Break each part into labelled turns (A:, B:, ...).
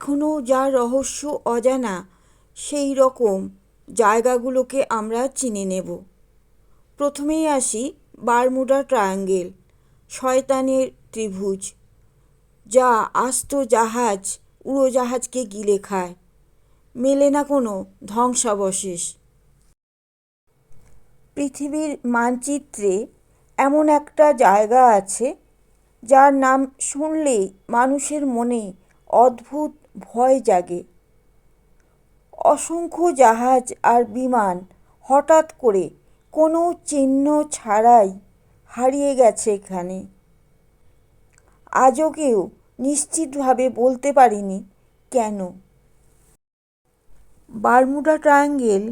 A: এখনও যা রহস্য অজানা সেই রকম জায়গাগুলোকে আমরা চিনে নেব। প্রথমেই আসি বারমুডা ট্রায়াঙ্গেল, শয়তানের ত্রিভুজ, যা আস্ত জাহাজ উড়োজাহাজকে গিলে খায়, মেলে না কোনো ধ্বংসাবশেষ। পৃথিবীর মানচিত্রে এমন একটা জায়গা আছে যার নাম শুনলেই মানুষের মনে অদ্ভুত ভয় জাগে। অসংখ্য জাহাজ আর বিমান হঠাৎ করে কোনো চিহ্ন ছাড়াই হারিয়ে গেছে এখানে। আজও কেউ নিশ্চিতভাবে বলতে পারেনি কেন। বারমুডা ট্রায়াঙ্গেল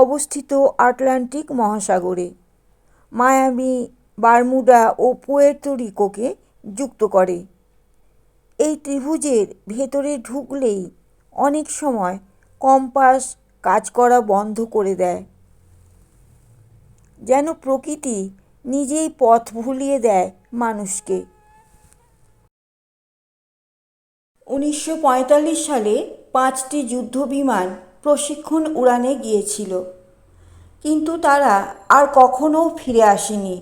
A: অবস্থিত আটলান্টিক মহাসাগরে। মায়ামি, বারমুডা ও পুয়ের্তো রিকোকে যুক্ত করে। এই ত্রিভুজের ভেতরে ঢুকলেই অনেক সময় কম্পাস কাজ করা বন্ধ করে দেয়, যেন প্রকৃতি নিজেই পথ ভুলিয়ে দেয় মানুষকে। 1945 সালে 5টি যুদ্ধবিমান প্রশিক্ষণ উড়ানে গিয়েছিল, কিন্তু তারা আর কখনো ফিরে আসেনি।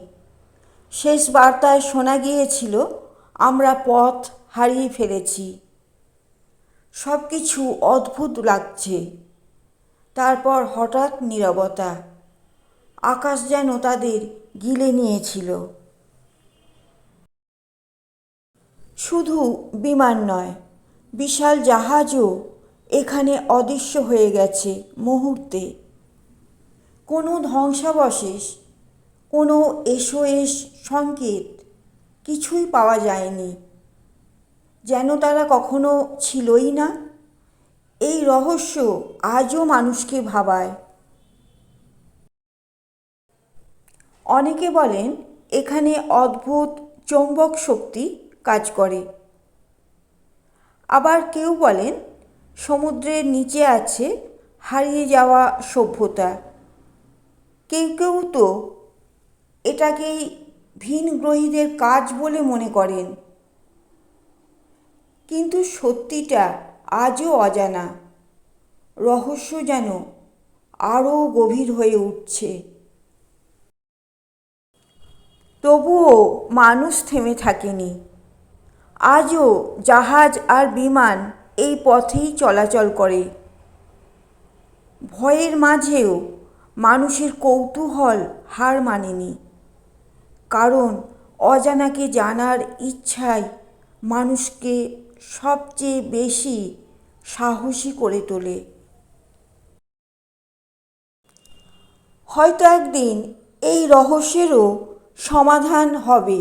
A: শেষ বার্তায় শোনা গিয়েছিল, আমরা পথ হারিয়ে ফেলেছি। সব কিছু অদ্ভুত লাগছে। তারপর হঠাৎ নীরবতা। আকাশ যেন তাদের গিলে নিয়েছিল। শুধু বিমান নয়, বিশাল জাহাজও এখানে অদৃশ্য হয়ে গেছে মুহূর্তে। কোনো ধ্বংসাবশেষ, কোনো এসওএস সংকেত কিছুই পাওয়া যায়নি, যেন তারা কখনো ছিলই না। এই রহস্য আজও মানুষকে ভাবায়। অনেকে বলেন এখানে অদ্ভুত চৌম্বক শক্তি কাজ করে। আবার কেউ বলেন সমুদ্রের নিচে আছে হারিয়ে যাওয়া সভ্যতা। কেউ কেউ তো এটাকেই ভিনগ্রহীদের কাজ বলে মনে করেন। কিন্তু সত্যিটা আজও অজানা। রহস্য যেন আরও গভীর হয়ে উঠছে। তবুও মানুষ থেমে থাকেনি। আজও জাহাজ আর বিমান এই পথেই চলাচল করে। ভয়ের মাঝেও মানুষের কৌতূহল হার মানেনি, কারণ অজানাকে জানার ইচ্ছাই মানুষকে সবচেয়ে বেশি সাহসী করে তোলে। হয়তো একদিন এই রহস্যেরও সমাধান হবে।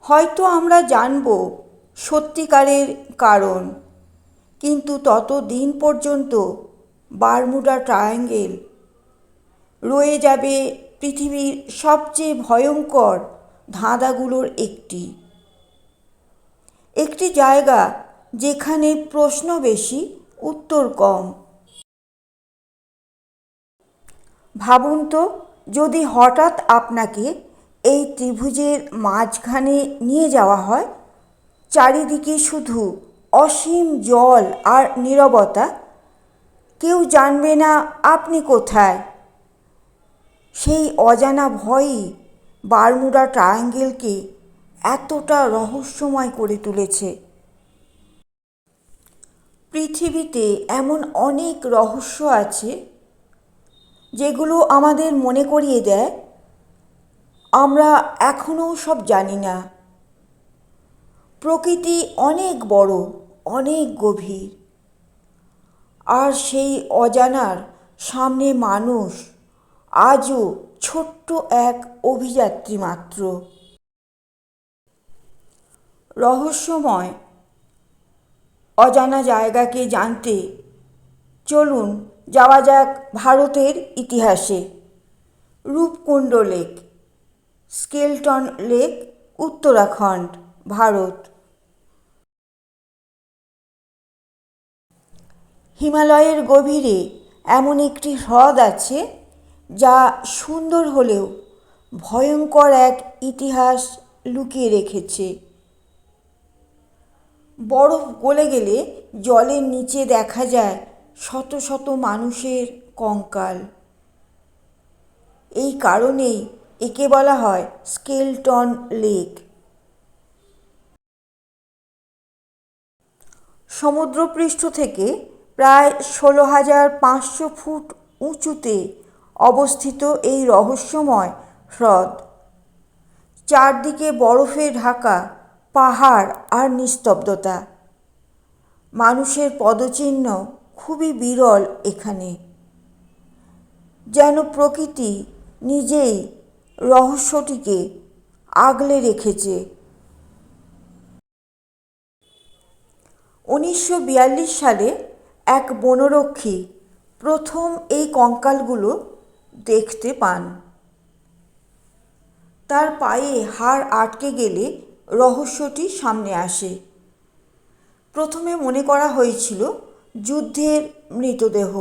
A: হয়তো আমরা জানব সত্যিকারের কারণ। কিন্তু ততদিন পর্যন্ত বারমুডা ট্রায়াঙ্গেল রয়ে যাবে পৃথিবীর সবচেয়ে ভয়ঙ্কর ধাঁধাগুলোর একটি। একটি জায়গা যেখানে প্রশ্ন বেশি, উত্তর কম। ভাবুন তো, যদি হঠাৎ আপনাকে এই ত্রিভুজের মাঝখানে নিয়ে যাওয়া হয়, চারিদিকে শুধু অসীম জল আর নীরবতা, কেউ জানবে না আপনি কোথায়। সেই অজানা ভয়ই বারমুডা ট্রায়াঙ্গেলকে এতটা রহস্যময় করে তুলেছে। পৃথিবীতে এমন অনেক রহস্য আছে যেগুলো আমাদের মনে করিয়ে দেয় আমরা এখনও সব জানি না। প্রকৃতি অনেক বড়, অনেক গভীর, আর সেই অজানার সামনে মানুষ আজও ছোট্ট এক অভিযাত্রী মাত্র। রহস্যময় অজানা জায়গাকে জানতে চলুন যাওয়া যাক ভারতের ইতিহাসে। Roopkund lake, skeleton lake, Uttarakhand, Bharat. হিমালয়ের গভীরে এমন একটি হ্রদ আছে যা সুন্দর হলেও ভয়ঙ্কর এক ইতিহাস লুকিয়ে রেখেছে। বরফ গলে গেলে জলের নিচে দেখা যায় শত শত মানুষের কঙ্কাল। এই কারণেই একে বলা হয় স্কেলটন লেক। সমুদ্রপৃষ্ঠ থেকে প্রায় 16,500 ফুট উঁচুতে অবস্থিত এই রহস্যময় হ্রদ। চারদিকে বরফে ঢাকা পাহাড় আর নিস্তব্ধতা। মানুষের পদচিহ্ন খুবই বিরল এখানে, যেন প্রকৃতি নিজেই রহস্যটিকে আগলে রেখেছে। 1942 সালে এক বনরক্ষী প্রথম এই কঙ্কালগুলো দেখতে পান। তার পায়ে হাড় আটকে গেলে রহস্যটি সামনে আসে। প্রথমে মনে করা হয়েছিল যুদ্ধের মৃতদেহ,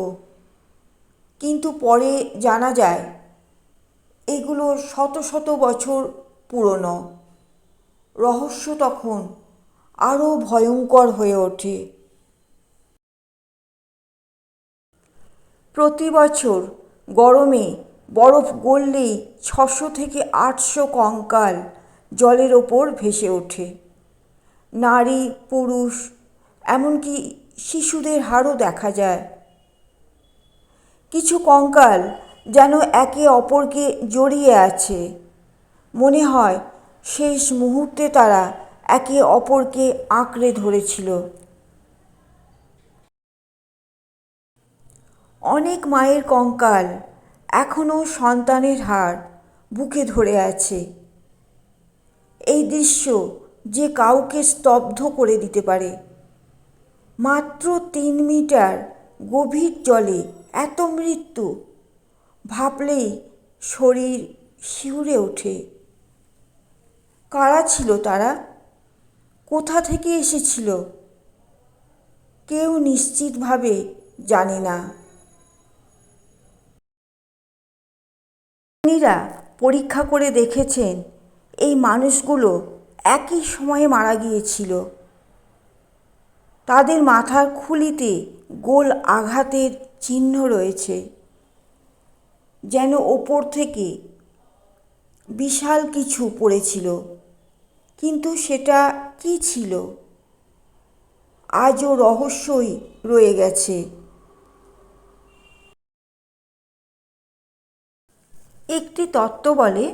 A: কিন্তু পরে জানা যায় এগুলো শত শত বছর পুরনো। রহস্য তখন আরও ভয়ঙ্কর হয়ে ওঠে। প্রতি বছর গরমে বরফ গললেই 600 থেকে 800 কঙ্কাল জলের ওপর ভেসে ওঠে। নারী, পুরুষ, এমনকি শিশুদের হাড়ও দেখা যায়। কিছু কঙ্কাল যেন একে অপরকে জড়িয়ে আছে। মনে হয় শেষ মুহূর্তে তারা একে অপরকে আঁকড়ে ধরেছিল। অনেক মায়ের কঙ্কাল এখনও সন্তানের হাড় বুকে ধরে আছে। এই দৃশ্য যে কাউকে স্তব্ধ করে দিতে পারে। মাত্র 3 মিটার গভীর জলে এত মৃত্যু, ভাবলেই শরীর শিউরে ওঠে। কারা ছিল তারা? কোথা থেকে এসেছিল? কেউ নিশ্চিতভাবে জানে না। বিজ্ঞানীরা পরীক্ষা করে দেখেছেন এই মানুষগুলো একই সময়ে মারা গিয়েছিল। তাদের মাথার খুলিতে গোল আঘাতের চিহ্ন রয়েছে, যেন ওপর থেকে বিশাল কিছু পড়েছিল। কিন্তু সেটা কী ছিল আজও রহস্যই রয়ে গেছে। একটি তত্ত্ব বলে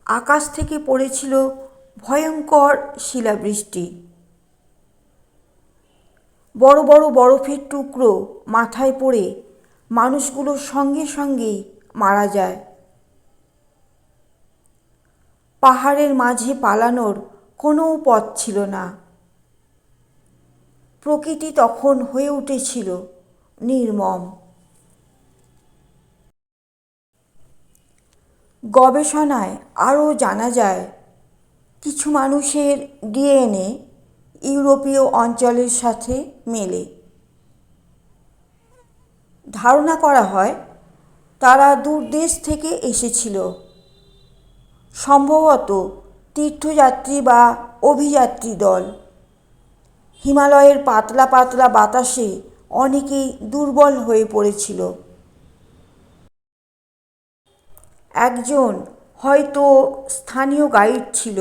A: আকাশ থেকে পড়েছিল ভয়ঙ্কর শিলাবৃষ্টি। বড় বড় বরফের টুকরো মাথায় পড়ে মানুষগুলোর সঙ্গে সঙ্গেই মারা যায়। পাহাড়ের মাঝে পালানোর কোনো পথ ছিল না। প্রকৃতি তখন হয়ে উঠেছিল নির্মম। গবেষণায় আরও জানা যায় কিছু মানুষের ডিএনএ ইউরোপীয় অঞ্চলের সাথে মেলে। ধারণা করা হয় তারা দূর দেশ থেকে এসেছিল, সম্ভবত তীর্থযাত্রী বা অভিযাত্রী দল। হিমালয়ের পাতলা পাতলা বাতাসে অনেকেই দুর্বল হয়ে পড়েছিল। একজন হয়তো স্থানীয় গাইড ছিল,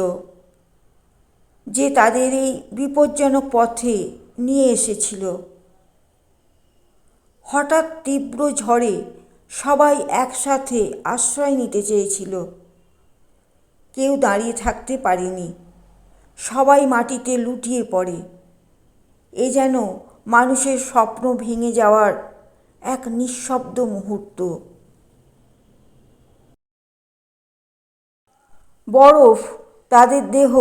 A: যে তাদের এই বিপজ্জনক পথে নিয়ে এসেছিল। হঠাৎ তীব্র ঝড়ে সবাই একসাথে আশ্রয় নিতে চেয়েছিল। কেউ দাঁড়িয়ে থাকতে পারেনি, সবাই মাটিতে লুটিয়ে পড়ে। এ যেন মানুষের স্বপ্ন ভেঙে যাওয়ার এক নিঃশব্দ মুহূর্ত। বরফ তাদের দেহ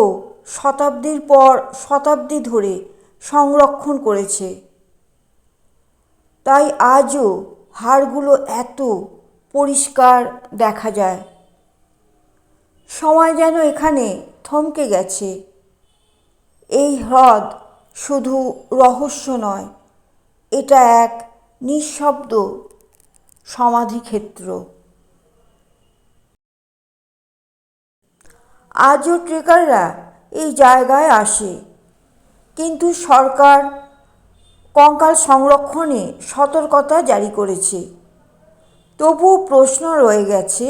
A: শতাব্দীর পর শতাব্দী ধরে সংরক্ষণ করেছে। তাই আজও হাড়গুলো এত পরিষ্কার দেখা যায়। সময় যেন এখানে থমকে গেছে। এই হ্রদ শুধু রহস্য নয়, এটা এক নিঃশব্দ সমাধিক্ষেত্র। আজও ট্রেকাররা এই জায়গায় আসে, কিন্তু সরকার কঙ্কাল সংরক্ষণে সতর্কতা জারি করেছে। তবুও প্রশ্ন রয়ে গেছে,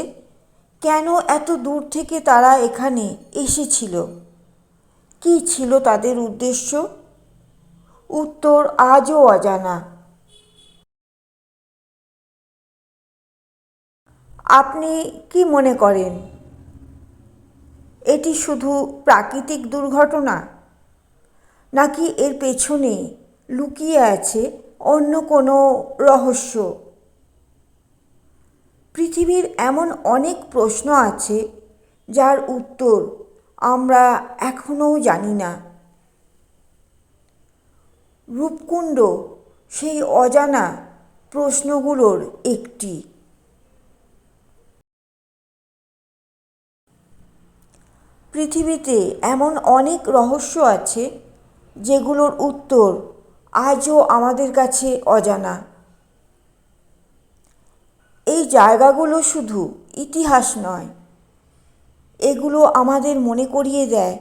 A: কেন এত দূর থেকে তারা এখানে এসেছিল? কী ছিল তাদের উদ্দেশ্য? উত্তর আজও অজানা। আপনি কি মনে করেন, এটি শুধু প্রাকৃতিক দুর্ঘটনা, নাকি এর পেছনে লুকিয়ে আছে অন্য কোনো রহস্য? পৃথিবীর এমন অনেক প্রশ্ন আছে যার উত্তর আমরা এখনও জানি না। রূপকুণ্ড সেই অজানা প্রশ্নগুলোর একটি। পৃথিবীতে এমন অনেক রহস্য আছে যেগুলোর উত্তর আজও আমাদের কাছে অজানা। এই জায়গাগুলো শুধু ইতিহাস নয়, এগুলো আমাদের মনে করিয়ে দেয়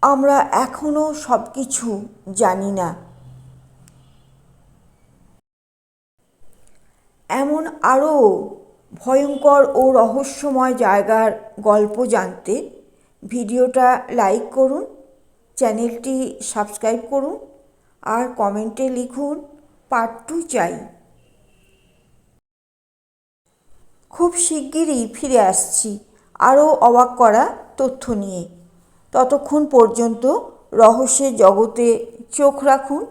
A: আমরা এখনও সব কিছু জানি না। এমন আরও ভয়ঙ্কর ও রহস্যময় জায়গার গল্প জানতে ভিডিওটা লাইক করুন, চ্যানেলটি সাবস্ক্রাইব করুন আর কমেন্টে লিখুন পার্ট 2 চাই। খুব শিগগিরই ফিরে আসছি আরও অবাক করা তথ্য নিয়ে। ততক্ষণ পর্যন্ত রহস্যের জগতে চোখ রাখুন।